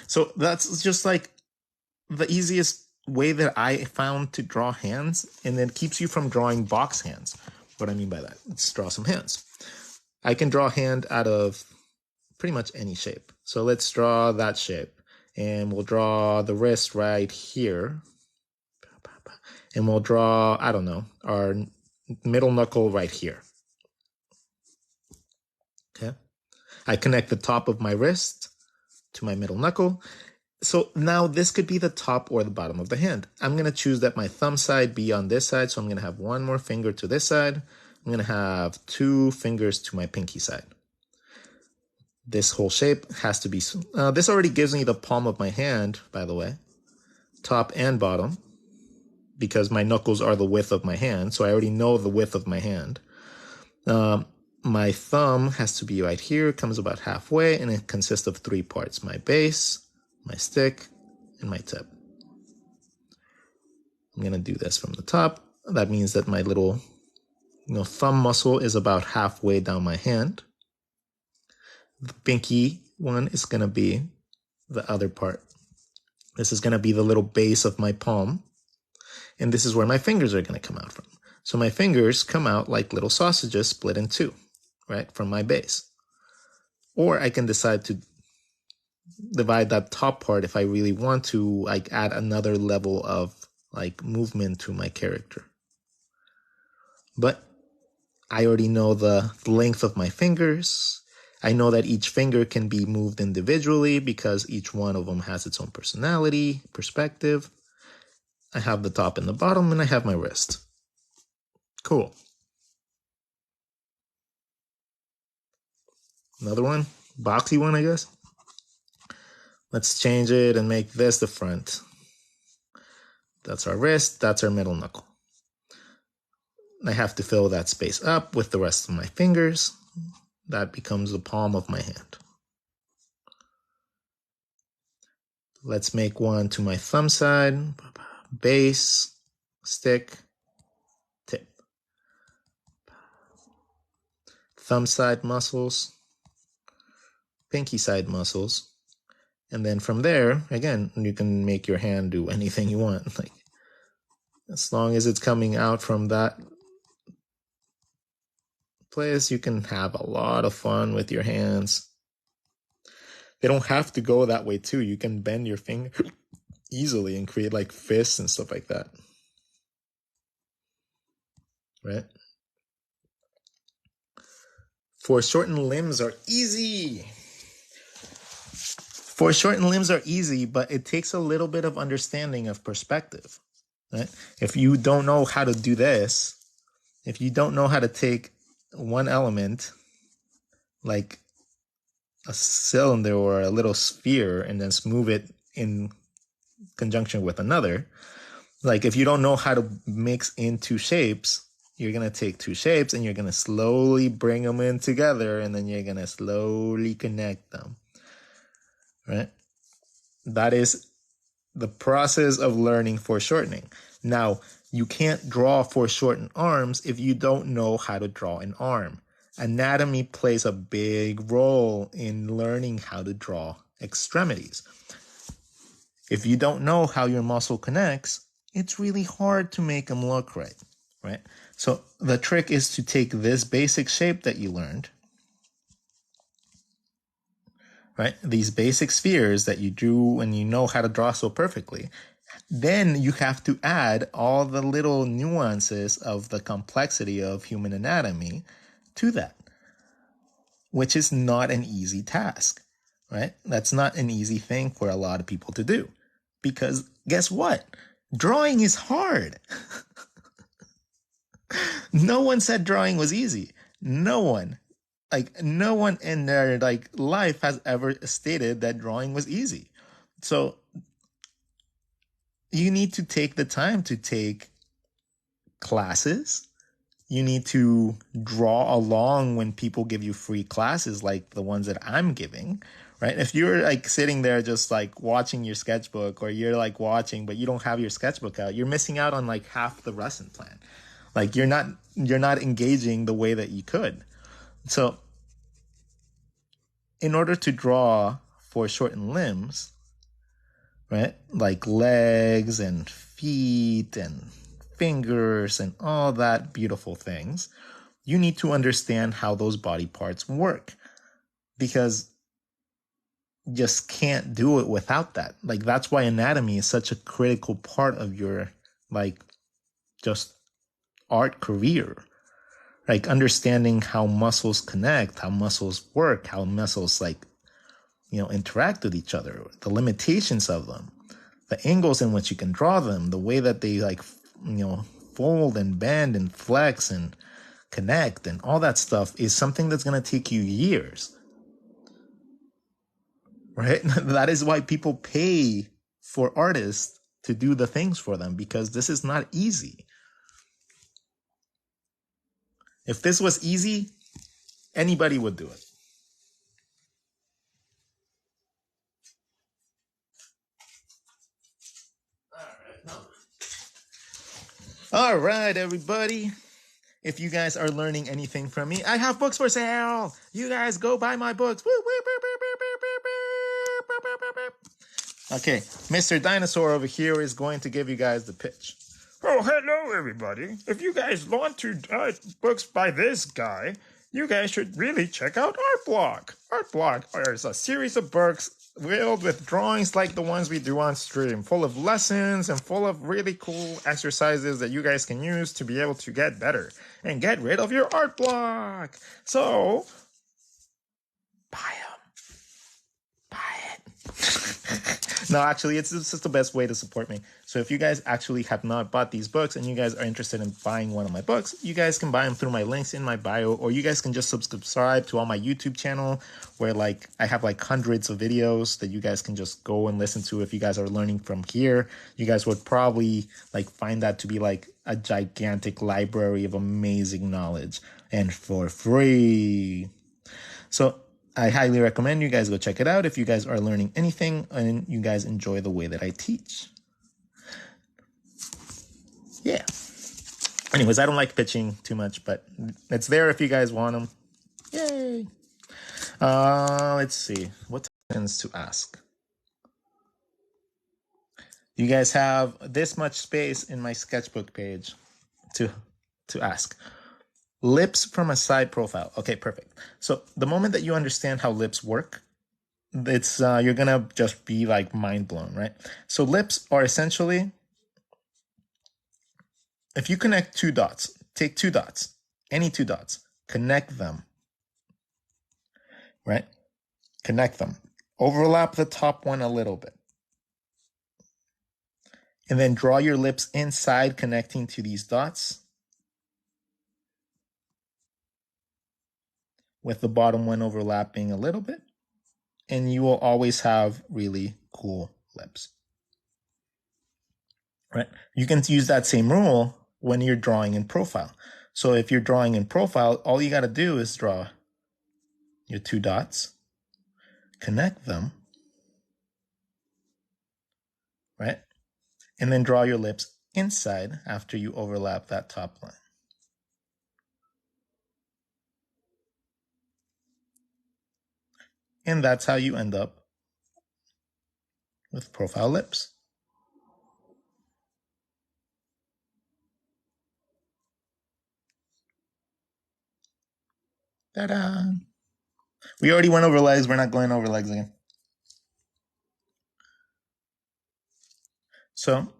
So that's just like the easiest way that I found to draw hands, and it keeps you from drawing box hands. What I mean by that, let's draw some hands. I can draw a hand out of pretty much any shape. So let's draw that shape, and we'll draw the wrist right here. And we'll draw, I don't know, our middle knuckle right here. Okay. I connect the top of my wrist to my middle knuckle. So now this could be the top or the bottom of the hand. I'm going to choose that my thumb side be on this side. So I'm going to have 1 more finger to this side. I'm going to have 2 fingers to my pinky side. This whole shape has to be, this already gives me the palm of my hand, by the way, top and bottom, because my knuckles are the width of my hand. So I already know the width of my hand. My thumb has to be right here. It comes about halfway, and it consists of 3 parts: my base, my stick, and my tip. I'm going to do this from the top. That means that my little thumb muscle is about halfway down my hand. The pinky one is going to be the other part. This is going to be the little base of my palm. And this is where my fingers are going to come out from. So my fingers come out like little sausages split in 2, right, from my base. Or I can decide to divide that top part if I really want to like add another level of like movement to my character. But I already know the length of my fingers. I know that each finger can be moved individually because each one of them has its own personality, perspective. I have the top and the bottom, and I have my wrist. Cool. Another one, boxy one, I guess. Let's change it and make this the front. That's our wrist, that's our middle knuckle. I have to fill that space up with the rest of my fingers. That becomes the palm of my hand. Let's make one to my thumb side, base, stick, tip. Thumb side muscles, pinky side muscles. And then from there, again, you can make your hand do anything you want. Like, as long as it's coming out from that place, you can have a lot of fun with your hands. They don't have to go that way too. You can bend your finger easily and create like fists and stuff like that. Right? Foreshortened limbs are easy. Foreshortened limbs are easy, but it takes a little bit of understanding of perspective. Right? If you don't know how to do this, if you don't know how to take one element, like a cylinder or a little sphere, and then move it in conjunction with another, like if you don't know how to mix in two shapes, you're going to take two shapes and you're going to slowly bring them in together, and then you're going to slowly connect them. Right? That is the process of learning foreshortening. Now, you can't draw foreshortened arms if you don't know how to draw an arm. Anatomy plays a big role in learning how to draw extremities. If you don't know how your muscle connects, it's really hard to make them look right, right? So the trick is to take this basic shape that you learned, right? These basic spheres that you drew and you know how to draw so perfectly. Then you have to add all the little nuances of the complexity of human anatomy to that, which is not an easy task, right? That's not an easy thing for a lot of people to do, because guess what? Drawing is hard. No one said drawing was easy. No one in their like life has ever stated that drawing was easy. So you need to take the time to take classes. You need to draw along when people give you free classes like the ones that I'm giving, right? If you're like sitting there just like watching your sketchbook, or you're like watching but you don't have your sketchbook out, you're missing out on like half the lesson plan. Like you're not engaging the way that you could. So in order to draw foreshortened limbs, right? Like legs and feet and fingers and all that beautiful things, you need to understand how those body parts work, because you just can't do it without that. Like that's why anatomy is such a critical part of your like just art career. Like understanding how muscles connect, how muscles work, how muscles like interact with each other, the limitations of them, the angles in which you can draw them, the way that they like fold and bend and flex and connect and all that stuff is something that's going to take you years, right? That is why people pay for artists to do the things for them, because this is not easy. If this was easy, anybody would do it. All right, everybody. If you guys are learning anything from me, I have books for sale. You guys go buy my books. Okay, Mr. Dinosaur over here is going to give you guys the pitch. Oh, hello, everybody. If you guys want to books by this guy, you guys should really check out Art Block. Art Block is a series of books filled with drawings like the ones we do on stream, full of lessons and full of really cool exercises that you guys can use to be able to get better and get rid of your art block. So, buy them. Buy it. No, actually, it's just the best way to support me. So if you guys actually have not bought these books and you guys are interested in buying one of my books, you guys can buy them through my links in my bio, or you guys can just subscribe to all my YouTube channel where like I have like hundreds of videos that you guys can just go and listen to. If you guys are learning from here, you guys would probably like find that to be like a gigantic library of amazing knowledge and for free. So I highly recommend you guys go check it out if you guys are learning anything and you guys enjoy the way that I teach. Yeah. Anyways, I don't like pitching too much, but it's there if you guys want them. Yay. Let's see. What tends to ask? You guys have this much space in my sketchbook page to ask. Lips from a side profile. Okay, perfect. So the moment that you understand how lips work, it's you're gonna just be like mind blown, right? So lips are essentially, if you connect two dots, take two dots, any two dots, connect them, right? Connect them. Overlap the top one a little bit. And then draw your lips inside connecting to these dots, with the bottom one overlapping a little bit, and you will always have really cool lips. Right? You can use that same rule when you're drawing in profile. So if you're drawing in profile, all you got to do is draw your two dots, connect them, right? And then draw your lips inside after you overlap that top line. And that's how you end up with profile lips. Ta-da! We already went over legs. We're not going over legs again. So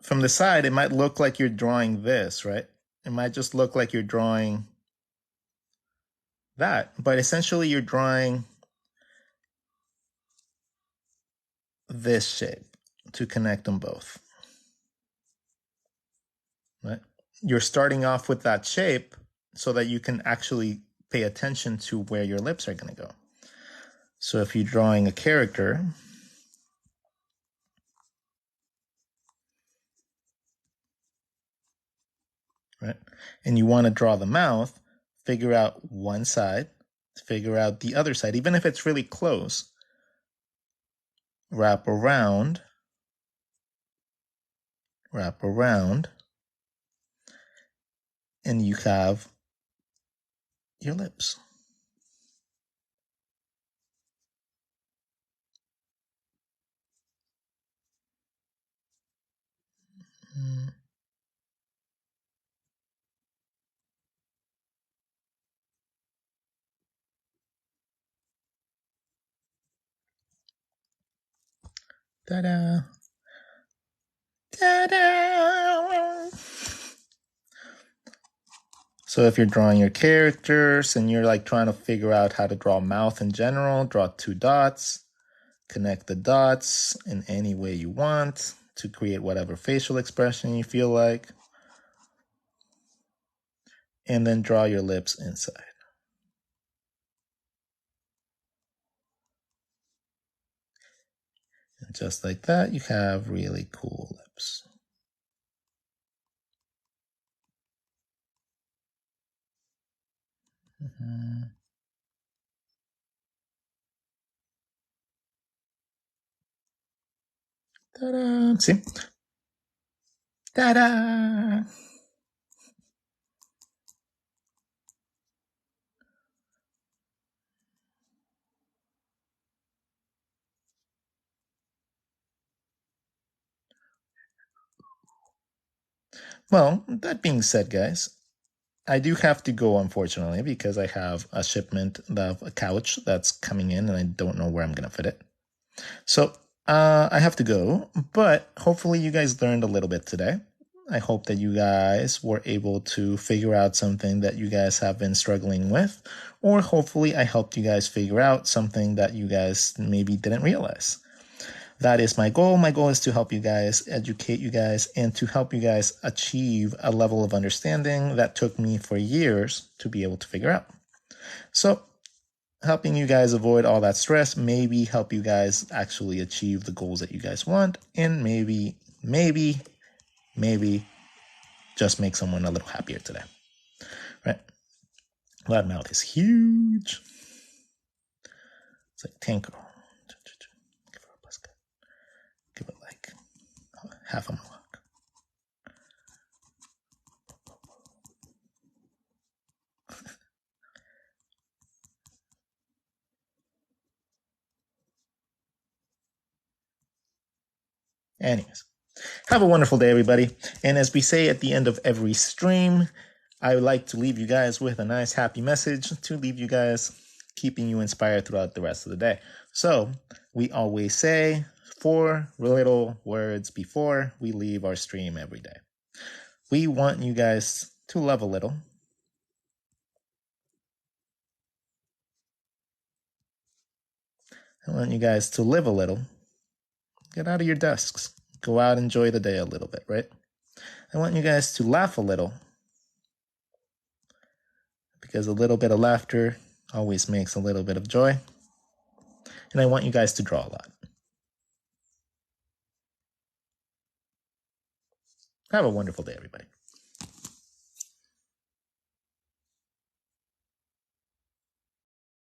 from the side, it might look like you're drawing this, right? It might just look like you're drawing that, but essentially you're drawing this shape to connect them both, right? You're starting off with that shape so that you can actually pay attention to where your lips are going to go. So if you're drawing a character, right, and you want to draw the mouth, figure out one side, figure out the other side, even if it's really close, wrap around, and you have your lips. Ta-da! Ta-da! So if you're drawing your characters and you're like trying to figure out how to draw mouth in general, draw two dots, connect the dots in any way you want to create whatever facial expression you feel like, and then draw your lips inside. And just like that, you have really cool lips. Ta-da! See? Ta-da! Well, that being said, guys, I do have to go, unfortunately, because I have a shipment of a couch that's coming in and I don't know where I'm going to fit it. So I have to go, but hopefully you guys learned a little bit today. I hope that you guys were able to figure out something that you guys have been struggling with, or hopefully I helped you guys figure out something that you guys maybe didn't realize. That is my goal. My goal is to help you guys, educate you guys, and to help you guys achieve a level of understanding that took me for years to be able to figure out. So helping you guys avoid all that stress, maybe help you guys actually achieve the goals that you guys want, and maybe just make someone a little happier today. Right? That mouth is huge. It's like Tanko. Give it like half a mohawk. Anyways, have a wonderful day, everybody. And as we say at the end of every stream, I would like to leave you guys with a nice, happy message to leave you guys keeping you inspired throughout the rest of the day. So we always say 4 little words before we leave our stream every day. We want you guys to love a little. I want you guys to live a little. Get out of your desks. Go out, enjoy the day a little bit, right? I want you guys to laugh a little, because a little bit of laughter always makes a little bit of joy. And I want you guys to draw a lot. Have a wonderful day, everybody.